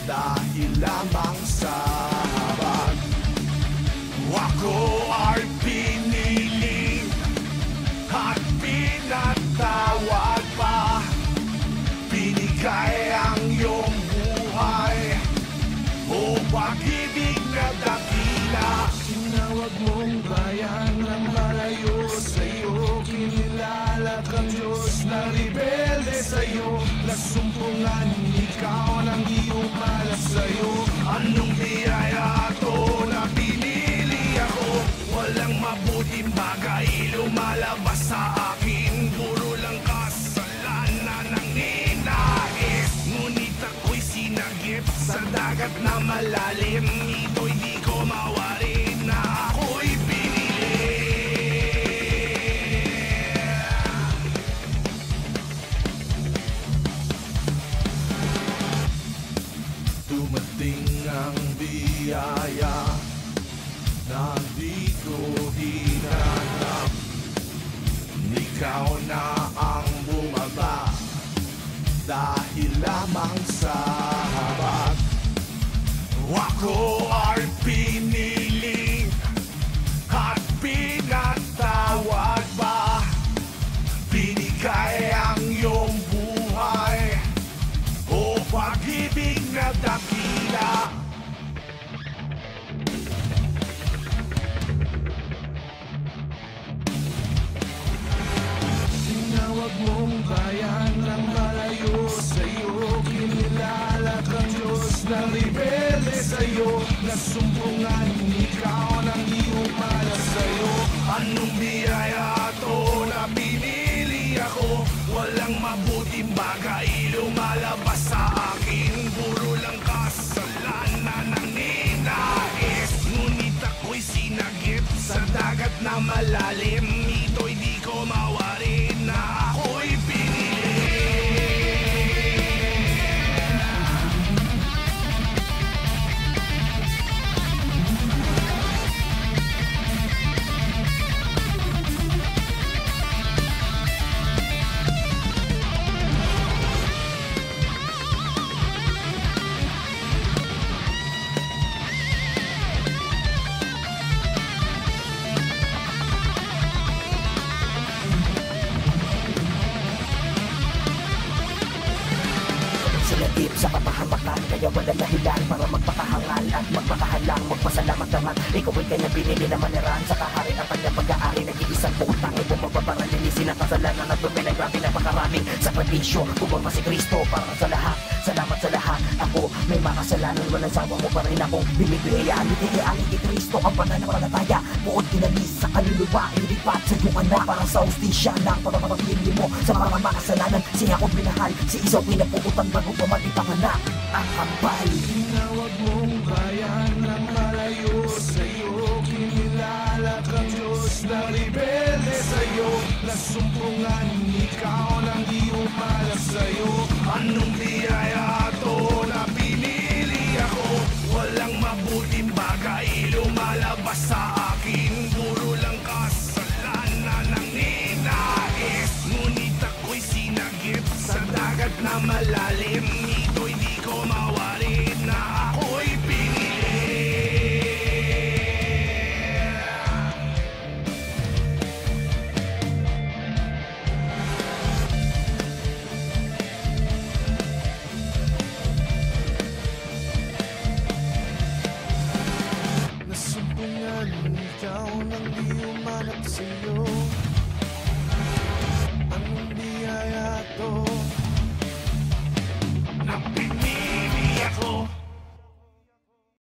dahil lamang sa habag. Ako ay piniling at pinatawad pa. Binigay ang iyong buhay, o pag-ibig na dakila. Tinawag mong bayan ng malayo sa'yo, kinilala kang Diyos na rebelde sa'yo. Nasumpungan ikaw ng iyong malas sa'yo. Anong biyaya to na pinili ako? Walang mabuting bagay lumalabas sa akin. Puro lang kasalanan ang ninais. Ngunit ako'y sinagip sa dagat na malalim. Ito'y di ko mawarin na ako'y pinili. Dumating ang biyaya na di ko hinanap. Ikaw na ang bumaba dahil lamang sa habag. Ako ay pinili at pinatawad pa. Binigay ang iyong buhay, o pag-ibig na dakila. Tinawag mong bayan ng malayo sa'yo, kinilala kang Diyos na rebelde sa'yo. Nasumpungan ikaw ng iyong malas sa'yo. Anong biyaya to na pinili ako? Walang mabuting bagay lumalabas sa akin. Puro lang kasalanan ang ninais. Ngunit ako'y sinagip sa dagat na malalim. Ito'y di ko mawarin na ako'y pinili. Sinatip sa kapahamakan, kaya wala dahilan para magpakahangal at magpakahalang. Magpasalamat naman, ikaw ay kanyang binili na maniran sa kaharian at kanyang pag-aari. Nag-iisang buong tangi mo magpaparalinisin ang kasalanan at dumi na grabe napakaraming sakripisyo. Kumama si Kristo para sa lahat. Salamat sa lahat. Ako may mga kasalanan, walang sawa mo pa rin akong binibigay. Aliti kay Kristo ang pananampalataya. Buod inalis sa kaluluwa, ilipat sa iyong anak. Parang sa hostisya ng pagpapagpili mo sa mga makasalanan. Siya akong minahal, si isaw pinapukutan bago pamati panganak ang kambal. Tinawag mong bayan ng malayo sa'yo, kinilala kang Diyos na rebelde sa'yo. Nasumpungan ikaw ng iyong malas sa'yo. Anong biyaya to na pinili ako? Walang mabuting bagay lumalabas sa akin. Puro lang kasalanan ang ninais. Ngunit ako'y sinagip sa dagat na malalim.